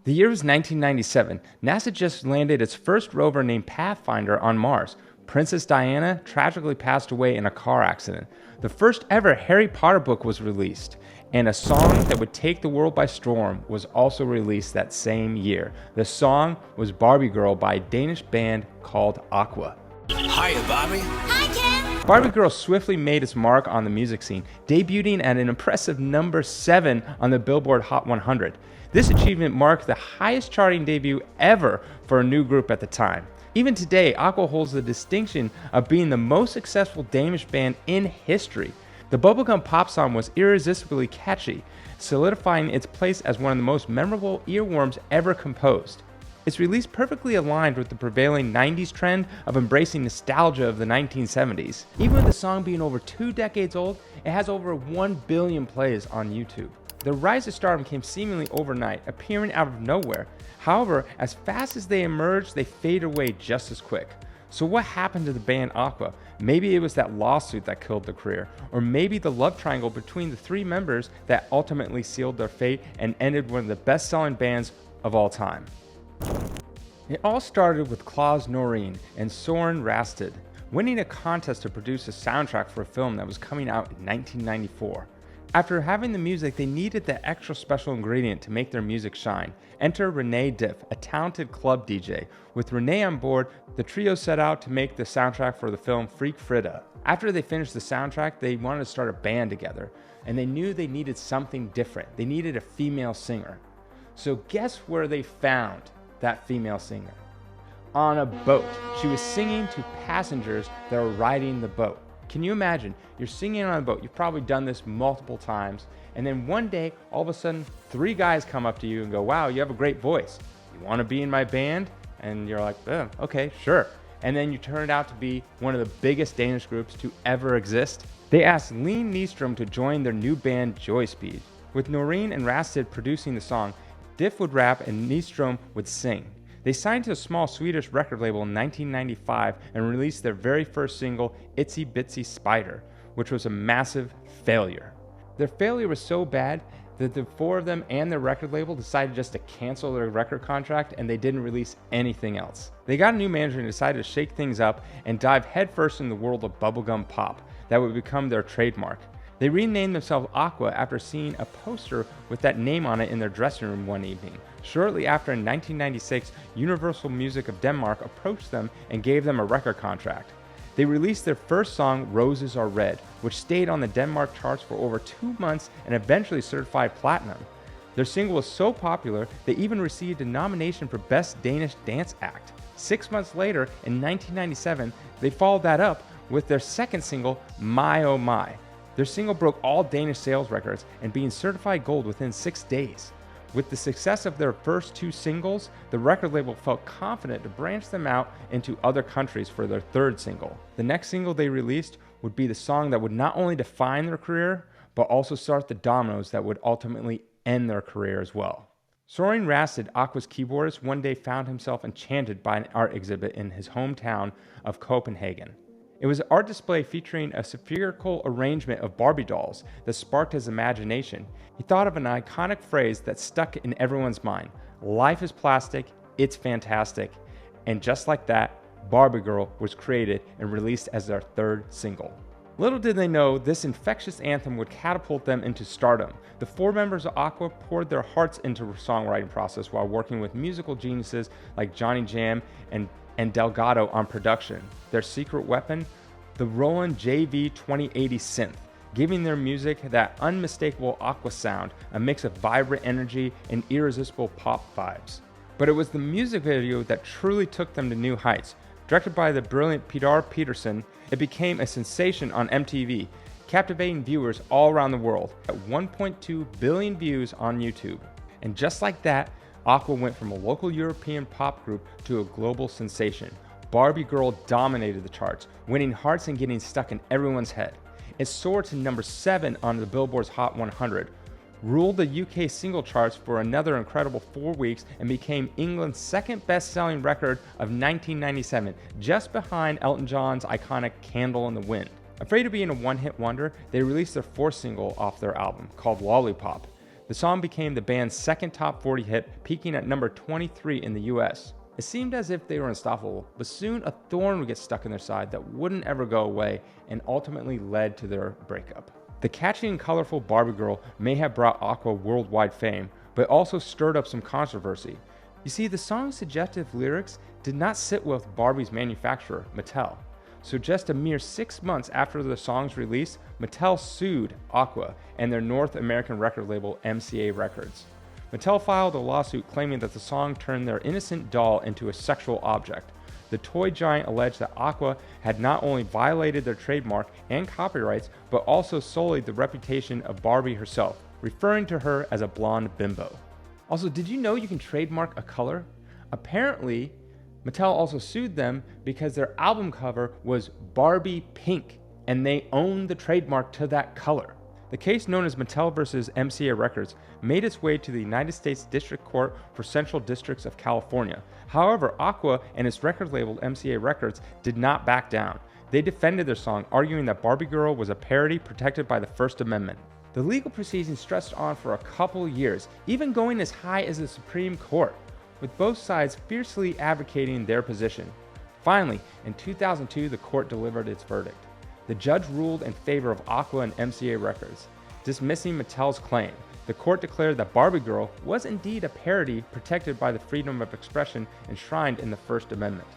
The year was 1997. NASA just landed its first rover named Pathfinder on Mars. Princess Diana tragically passed away in a car accident. The first ever Harry Potter book was released, and a song that would take the world by storm was also released that same year. The song was Barbie Girl by a Danish band called Aqua. Hiya, Bobby. Hi, Ken. Barbie Girl swiftly made its mark on the music scene, debuting at an impressive number 7 on the Billboard Hot 100. This achievement marked the highest charting debut ever for a new group at the time. Even today, Aqua holds the distinction of being the most successful Danish band in history. The bubblegum pop song was irresistibly catchy, solidifying its place as one of the most memorable earworms ever composed. Its release perfectly aligned with the prevailing 90s trend of embracing nostalgia of the 1970s. Even with the song being over 2 decades old, it has over 1 billion plays on YouTube. The rise to stardom came seemingly overnight, appearing out of nowhere. However, as fast as they emerged, they faded away just as quick. So what happened to the band Aqua? Maybe it was that lawsuit that killed their career, or maybe the love triangle between the 3 members that ultimately sealed their fate and ended one of the best-selling bands of all time. It all started with Claus, Norreen and Soren Rasted winning a contest to produce a soundtrack for a film that was coming out in 1994. After having the music, they needed the extra special ingredient to make their music shine. Enter Rene Dif, a talented club DJ. With Rene on board, the trio set out to make the soundtrack for the film Frida. After they finished the soundtrack, they wanted to start a band together, and they knew they needed something different. They needed a female singer. So guess where they found that female singer? On a boat. She was singing to passengers that were riding the boat. Can you imagine? You're singing on a boat. You've probably done this multiple times. And then one day, all of a sudden, 3 guys come up to you and go, wow, you have a great voice. You want to be in my band? And you're like, oh, okay, sure. And then you turn out to be one of the biggest Danish groups to ever exist. They asked Lene Nystrøm to join their new band, Joyspeed. With Norreen and Rasted producing the song, Dif would rap and Nystrøm would sing. They signed to a small Swedish record label in 1995 and released their very first single, Itsy Bitsy Spider, which was a massive failure. Their failure was so bad that the 4 of them and their record label decided just to cancel their record contract, and they didn't release anything else. They got a new manager and decided to shake things up and dive headfirst in the world of bubblegum pop that would become their trademark. They renamed themselves Aqua after seeing a poster with that name on it in their dressing room one evening. Shortly after, in 1996, Universal Music of Denmark approached them and gave them a record contract. They released their first song, Roses Are Red, which stayed on the Denmark charts for over 2 months and eventually certified platinum. Their single was so popular, they even received a nomination for Best Danish Dance Act. 6 months later, in 1997, they followed that up with their second single, My Oh My. Their single broke all Danish sales records and being certified gold within 6 days. With the success of their first 2 singles, the record label felt confident to branch them out into other countries for their third single. The next single they released would be the song that would not only define their career, but also start the dominoes that would ultimately end their career as well. Soren Rasted, Aqua's keyboardist, one day found himself enchanted by an art exhibit in his hometown of Copenhagen. It was an art display featuring a spherical arrangement of Barbie dolls that sparked his imagination. He thought of an iconic phrase that stuck in everyone's mind. Life is plastic, it's fantastic. And just like that, Barbie Girl was created and released as their third single. Little did they know, this infectious anthem would catapult them into stardom. The 4 members of Aqua poured their hearts into the songwriting process while working with musical geniuses like Johnny Jam and Delgado on production. Their secret weapon? The Roland JV2080 synth, giving their music that unmistakable Aqua sound, a mix of vibrant energy and irresistible pop vibes. But it was the music video that truly took them to new heights. Directed by the brilliant Peter Peterson, it became a sensation on MTV, captivating viewers all around the world at 1.2 billion views on YouTube. And just like that, Aqua went from a local European pop group to a global sensation. Barbie Girl dominated the charts, winning hearts and getting stuck in everyone's head. It soared to number 7 on the Billboard's Hot 100, ruled the UK single charts for another incredible 4 weeks, and became England's second best-selling record of 1997, just behind Elton John's iconic Candle in the Wind. Afraid of being a one-hit wonder, they released their 4th single off their album, called Lollipop. The song became the band's second top 40 hit, peaking at number 23 in the US. It seemed as if they were unstoppable, but soon a thorn would get stuck in their side that wouldn't ever go away and ultimately led to their breakup. The catchy and colorful Barbie Girl may have brought Aqua worldwide fame, but also stirred up some controversy. You see, the song's suggestive lyrics did not sit well with Barbie's manufacturer, Mattel. So just a mere 6 months after the song's release, Mattel sued Aqua and their North American record label MCA Records. Mattel filed a lawsuit claiming that the song turned their innocent doll into a sexual object. The toy giant alleged that Aqua had not only violated their trademark and copyrights, but also sullied the reputation of Barbie herself, referring to her as a blonde bimbo. Also, did you know you can trademark a color? Apparently, Mattel also sued them because their album cover was Barbie pink, and they owned the trademark to that color. The case, known as Mattel vs. MCA Records, made its way to the United States District Court for Central Districts of California. However, Aqua and its record label MCA Records did not back down. They defended their song, arguing that Barbie Girl was a parody protected by the First Amendment. The legal proceedings stretched on for a couple years, even going as high as the Supreme Court, with both sides fiercely advocating their position. Finally, in 2002, the court delivered its verdict. The judge ruled in favor of Aqua and MCA Records, dismissing Mattel's claim. The court declared that Barbie Girl was indeed a parody protected by the freedom of expression enshrined in the First Amendment.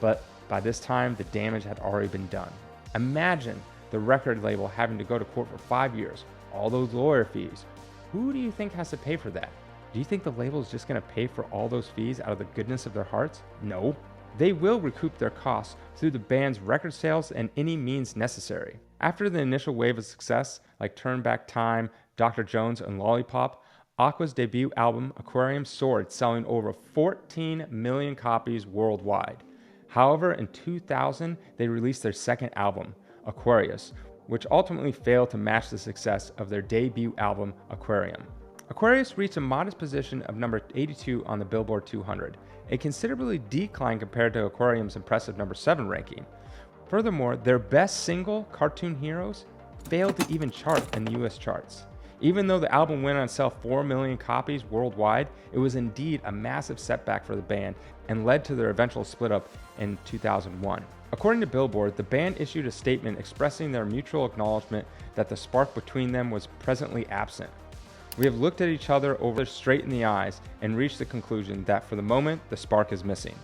But by this time, the damage had already been done. Imagine the record label having to go to court for 5 years, all those lawyer fees. Who do you think has to pay for that? Do you think the label is just going to pay for all those fees out of the goodness of their hearts? No. They will recoup their costs through the band's record sales and any means necessary. After the initial wave of success, like Turn Back Time, Dr. Jones, and Lollipop, Aqua's debut album, Aquarium, soared, selling over 14 million copies worldwide. However, in 2000, they released their second album, Aquarius, which ultimately failed to match the success of their debut album, Aquarium. Aquarius reached a modest position of number 82 on the Billboard 200, a considerably decline compared to Aquarium's impressive number 7 ranking. Furthermore, their best single, Cartoon Heroes, failed to even chart in the US charts. Even though the album went on to sell 4 million copies worldwide, it was indeed a massive setback for the band and led to their eventual split up in 2001. According to Billboard, the band issued a statement expressing their mutual acknowledgement that the spark between them was presently absent. We have looked at each other over straight in the eyes and reached the conclusion that for the moment, the spark is missing.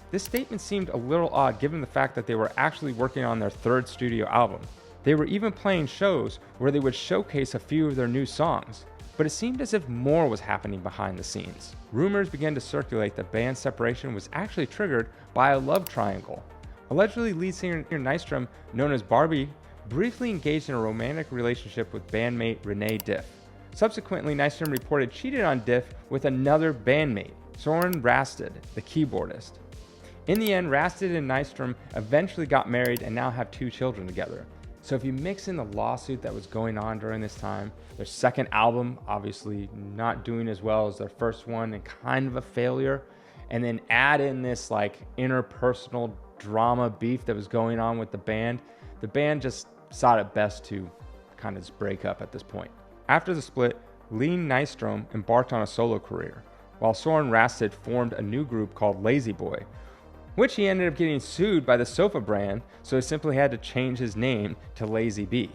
This statement seemed a little odd given the fact that they were actually working on their third studio album. They were even playing shows where they would showcase a few of their new songs, but it seemed as if more was happening behind the scenes. Rumors began to circulate that band separation was actually triggered by a love triangle. Allegedly, lead singer Nystrøm, known as Barbie, briefly engaged in a romantic relationship with bandmate Rene Dif. Subsequently, Nystrøm reported cheated on Dif with another bandmate, Soren, Rasted, the keyboardist. In the end, Rasted and Nystrøm eventually got married and now have 2 children together. So if you mix in the lawsuit that was going on during this time, their second album obviously not doing as well as their first one and kind of a failure, and then add in this like interpersonal drama beef that was going on with the band just saw it best to kind of just break up at this point. After the split, Lene Nystrøm embarked on a solo career, while Soren Rasted formed a new group called Lazy Boy, which he ended up getting sued by the sofa brand, so he simply had to change his name to Lazy B.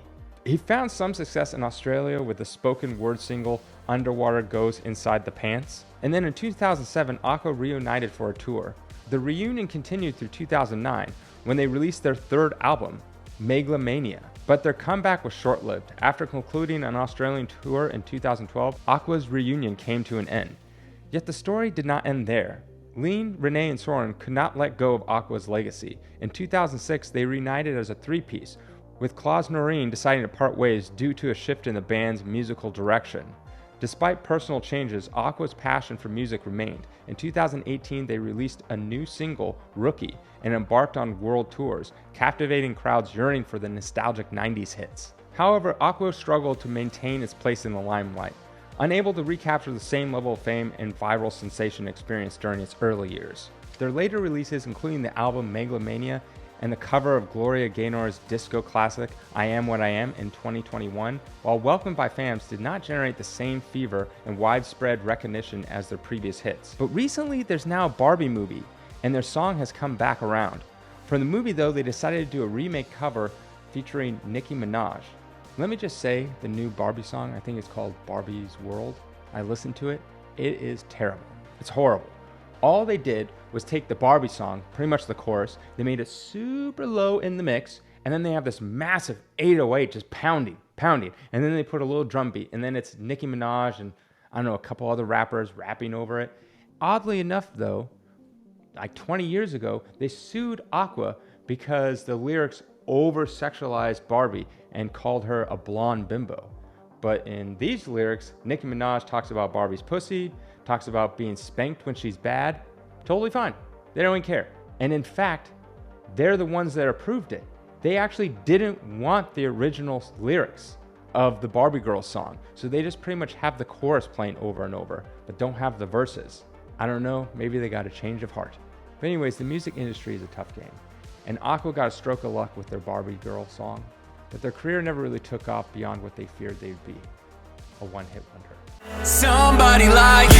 He found some success in Australia with the spoken word single Underwater Goes Inside the Pants, and then in 2007 Aqua reunited for a tour. The reunion continued through 2009 when they released their third album, Megalomania. But their comeback was short-lived. After concluding an Australian tour in 2012, Aqua's reunion came to an end. Yet the story did not end there. Lene, Rene, and Soren could not let go of Aqua's legacy. In 2006, they reunited as a three-piece, with Claus and Norreen deciding to part ways due to a shift in the band's musical direction. Despite personal changes, Aqua's passion for music remained. In 2018, they released a new single, Rookie, and embarked on world tours, captivating crowds yearning for the nostalgic 90s hits. However, Aqua struggled to maintain its place in the limelight, unable to recapture the same level of fame and viral sensation experienced during its early years. Their later releases, including the album Megalomania and the cover of Gloria Gaynor's disco classic, I Am What I Am, in 2021, while welcomed by fans, did not generate the same fever and widespread recognition as their previous hits. But recently, there's now a Barbie movie, and their song has come back around. For the movie, though, they decided to do a remake cover featuring Nicki Minaj. Let me just say, the new Barbie song, I think it's called Barbie's World. I listened to it. It is terrible. It's horrible. All they did was take the Barbie song, pretty much the chorus, they made it super low in the mix, and then they have this massive 808 just pounding, and then they put a little drum beat, and then it's Nicki Minaj and, I don't know, a couple other rappers rapping over it. Oddly enough, though, like 20 years ago, they sued Aqua because the lyrics over-sexualized Barbie and called her a blonde bimbo. But in these lyrics, Nicki Minaj talks about Barbie's pussy, talks about being spanked when she's bad. Totally fine. They don't even care. And in fact, they're the ones that approved it. They actually didn't want the original lyrics of the Barbie Girl song. So they just pretty much have the chorus playing over and over, but don't have the verses. I don't know, maybe they got a change of heart. But anyways, the music industry is a tough game. And Aqua got a stroke of luck with their Barbie Girl song, but their career never really took off beyond what they feared they'd be. A one-hit wonder. Somebody like